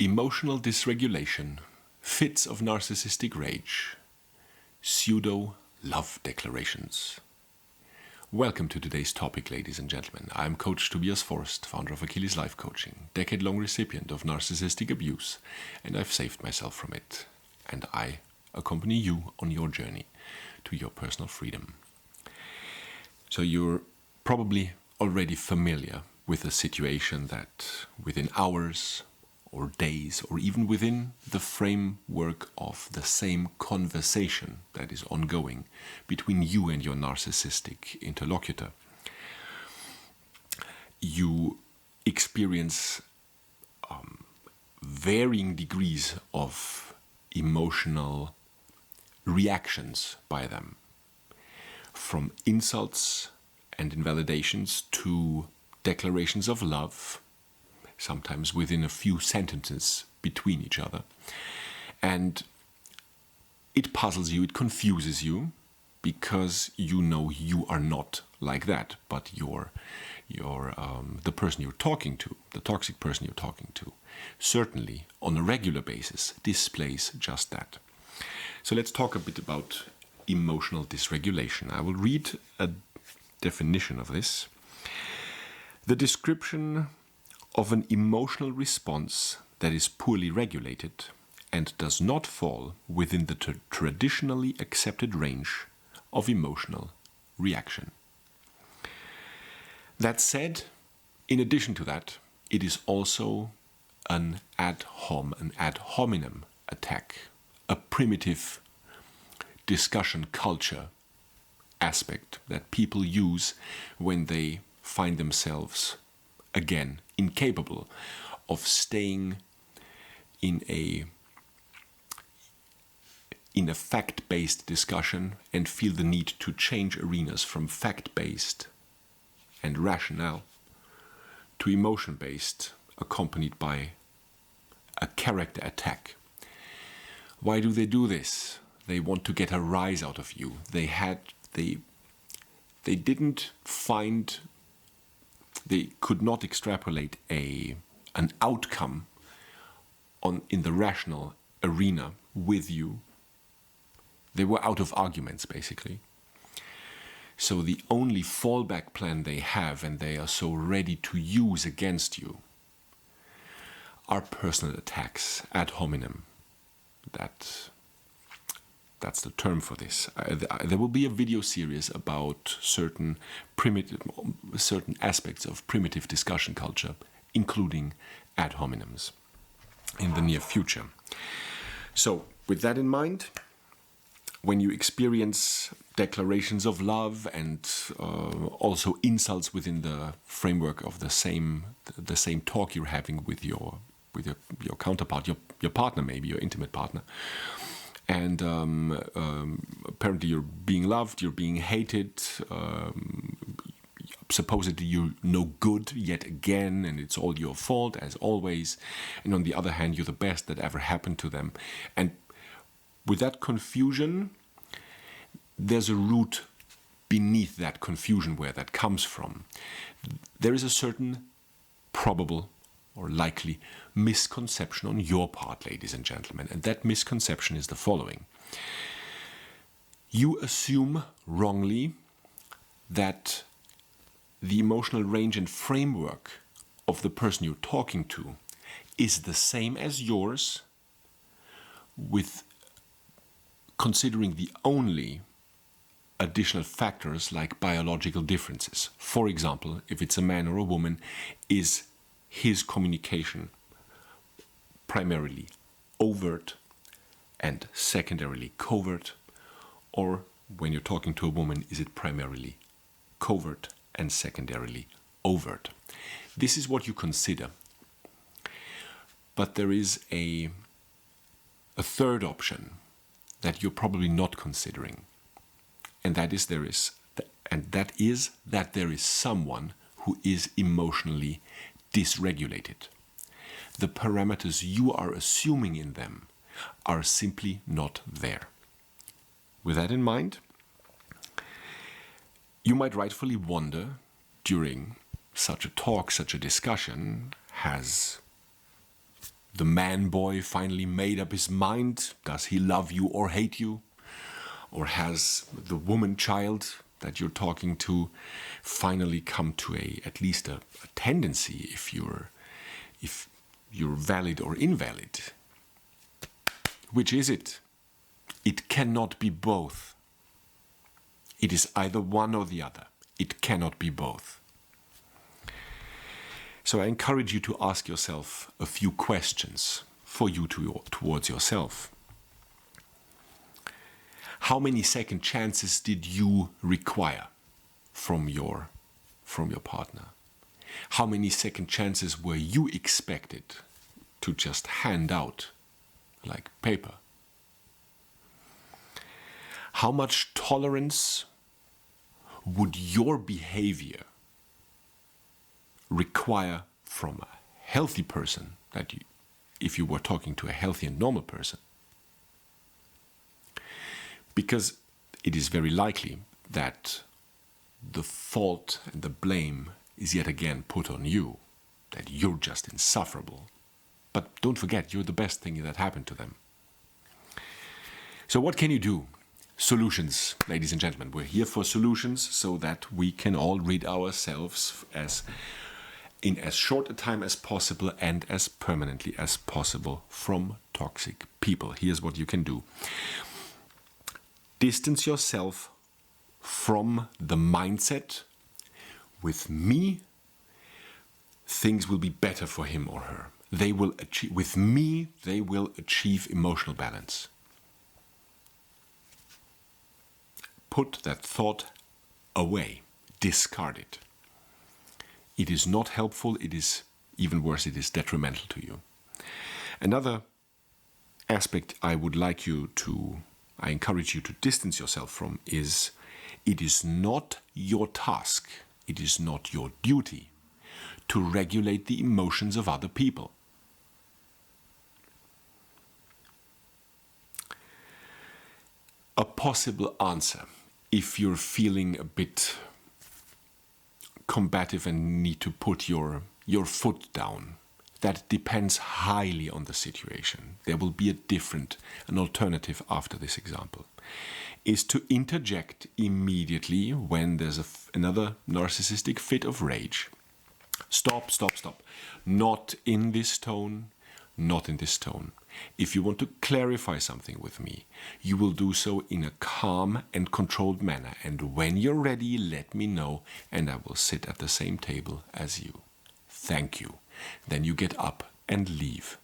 Emotional dysregulation, fits of narcissistic rage, pseudo love declarations. Welcome to today's topic, ladies and gentlemen. I'm Coach Tobias Forst, founder of Achilles Life Coaching, decade-long recipient of narcissistic abuse, and I've saved myself from it. And I accompany you on your journey to your personal freedom. So you're probably already familiar with a situation that within hours or days, or even within the framework of the same conversation that is ongoing between you and your narcissistic interlocutor, you experience varying degrees of emotional reactions by them, from insults and invalidations to declarations of love, sometimes within a few sentences between each other. And it puzzles you, it confuses you, because you know you are not like that, but you're the person you're talking to, the toxic person you're talking to, certainly on a regular basis displays just that. So let's talk a bit about emotional dysregulation. I will read a definition of this. The description of an emotional response that is poorly regulated and does not fall within the traditionally accepted range of emotional reaction. That said, in addition to that, it is also an ad hominem attack, a primitive discussion culture aspect that people use when they find themselves, again, incapable of staying in a fact-based discussion and feel the need to change arenas from fact-based and rationale to emotion-based, accompanied by a character attack. Why do they do this? They want to get a rise out of you. They could not extrapolate an outcome in the rational arena with you. They were out of arguments, basically. So the only fallback plan they have, and they are so ready to use against you, are personal attacks ad hominem. That's the term for this. There will be a video series about certain aspects of primitive discussion culture, including ad hominems, in the near future. So, with that in mind, when you experience declarations of love and also insults within the framework of the same talk you're having with your counterpart, your partner, maybe your intimate partner, and apparently you're being loved, you're being hated, supposedly you're no good yet again, and it's all your fault as always, and on the other hand you're the best that ever happened to them. And with that confusion, there's a root beneath that confusion where that comes from. There is a certain probable or likely misconception on your part, ladies and gentlemen. And that misconception is the following. You assume wrongly that the emotional range and framework of the person you're talking to is the same as yours, with considering the only additional factors like biological differences. For example, if it's a man or a woman, is his communication primarily overt and secondarily covert, or when you're talking to a woman, is it primarily covert and secondarily overt? This is what you consider. But there is a third option that you're probably not considering, and that is there is someone who is emotionally dysregulated. The parameters you are assuming in them are simply not there. With that in mind, you might rightfully wonder during such a talk, such a discussion, has the man boy finally made up his mind? Does he love you or hate you? Or has the woman child that you're talking to finally come to at least a tendency if you're valid or invalid? Which is it? It cannot be both. It is either one or the other. It cannot be both. So I encourage you to ask yourself a few questions for you towards yourself. How many second chances did you require from your partner? How many second chances were you expected to just hand out like paper? How much tolerance would your behavior require from a healthy person, if you were talking to a healthy and normal person? Because it is very likely that the fault and the blame is yet again put on you, that you're just insufferable. But don't forget, you're the best thing that happened to them. So what can you do? Solutions, ladies and gentlemen. We're here for solutions so that we can all rid ourselves in as short a time as possible and as permanently as possible from toxic people. Here's what you can do. Distance yourself from the mindset, with me, things will be better for him or her. With me, they will achieve emotional balance. Put that thought away. Discard it. It is not helpful. It is, even worse, it is detrimental to you. Another aspect I encourage you to distance yourself from is, it is not your task, it is not your duty to regulate the emotions of other people. A possible answer, if you're feeling a bit combative and need to put your foot down, that depends highly on the situation. There will be an alternative after this example, is to interject immediately when there's another narcissistic fit of rage. Stop. Not in this tone, not in this tone. If you want to clarify something with me, you will do so in a calm and controlled manner. And when you're ready, let me know, and I will sit at the same table as you. Thank you. Then you get up and leave.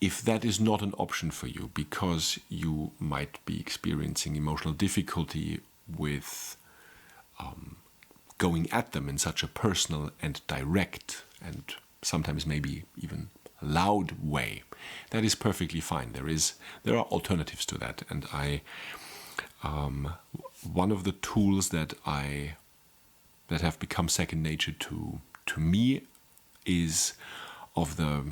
If that is not an option for you, because you might be experiencing emotional difficulty with going at them in such a personal and direct and sometimes maybe even loud way, that is perfectly fine. There are alternatives to that, and one of the tools that have become second nature to me is of the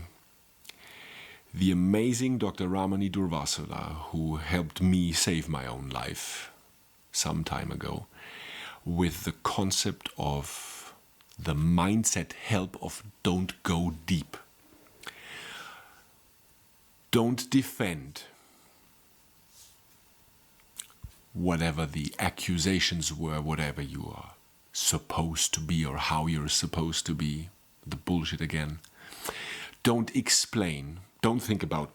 amazing Dr. Ramani Durvasula, who helped me save my own life some time ago, with the concept of the mindset help of don't go deep. Don't defend whatever the accusations were, whatever you are supposed to be or how you're supposed to be, the bullshit again. Don't explain. Don't think about,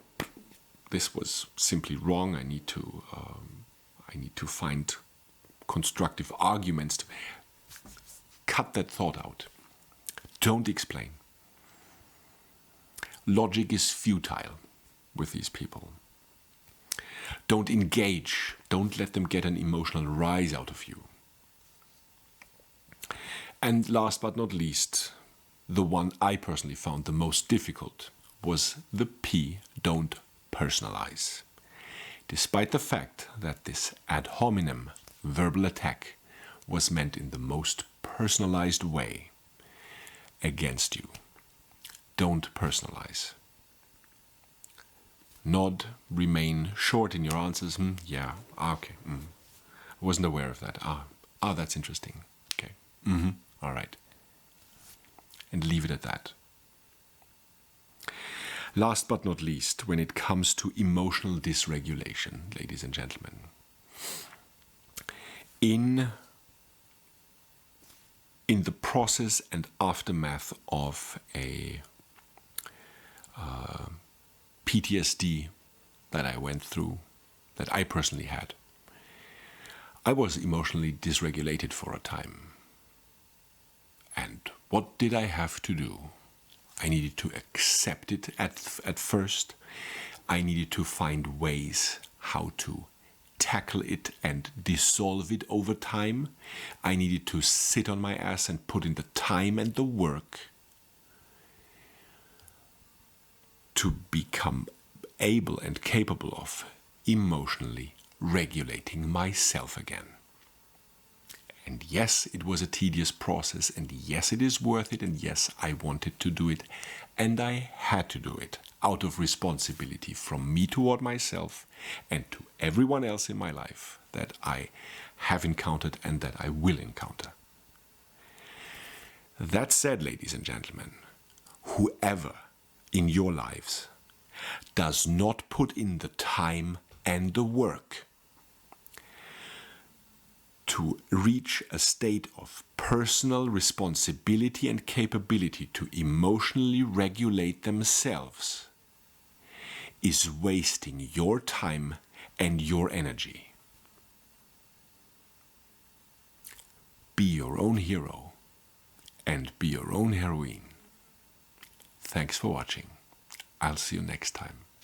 this was simply wrong, I need to find constructive arguments. Cut that thought out. Don't explain. Logic is futile with these people. Don't engage. Don't let them get an emotional rise out of you. And last but not least, the one I personally found the most difficult was the P, don't personalize. Despite the fact that this ad hominem verbal attack was meant in the most personalized way against you. Don't personalize. Nod, remain short in your answers. Yeah, okay. I wasn't aware of that. That's interesting. Okay. All right. And leave it at that. Last but not least, when it comes to emotional dysregulation, ladies and gentlemen, in the process and aftermath of a PTSD that I went through, that I personally had, I was emotionally dysregulated for a time. And what did I have to do? I needed to accept it at first. I needed to find ways how to tackle it and dissolve it over time. I needed to sit on my ass and put in the time and the work to become able and capable of emotionally regulating myself again. And yes, it was a tedious process, and yes, it is worth it, and yes, I wanted to do it, and I had to do it out of responsibility from me toward myself and to everyone else in my life that I have encountered and that I will encounter. That said, ladies and gentlemen, whoever in your lives does not put in the time and the work to reach a state of personal responsibility and capability to emotionally regulate themselves is wasting your time and your energy. Be your own hero and be your own heroine. Thanks for watching. I'll see you next time.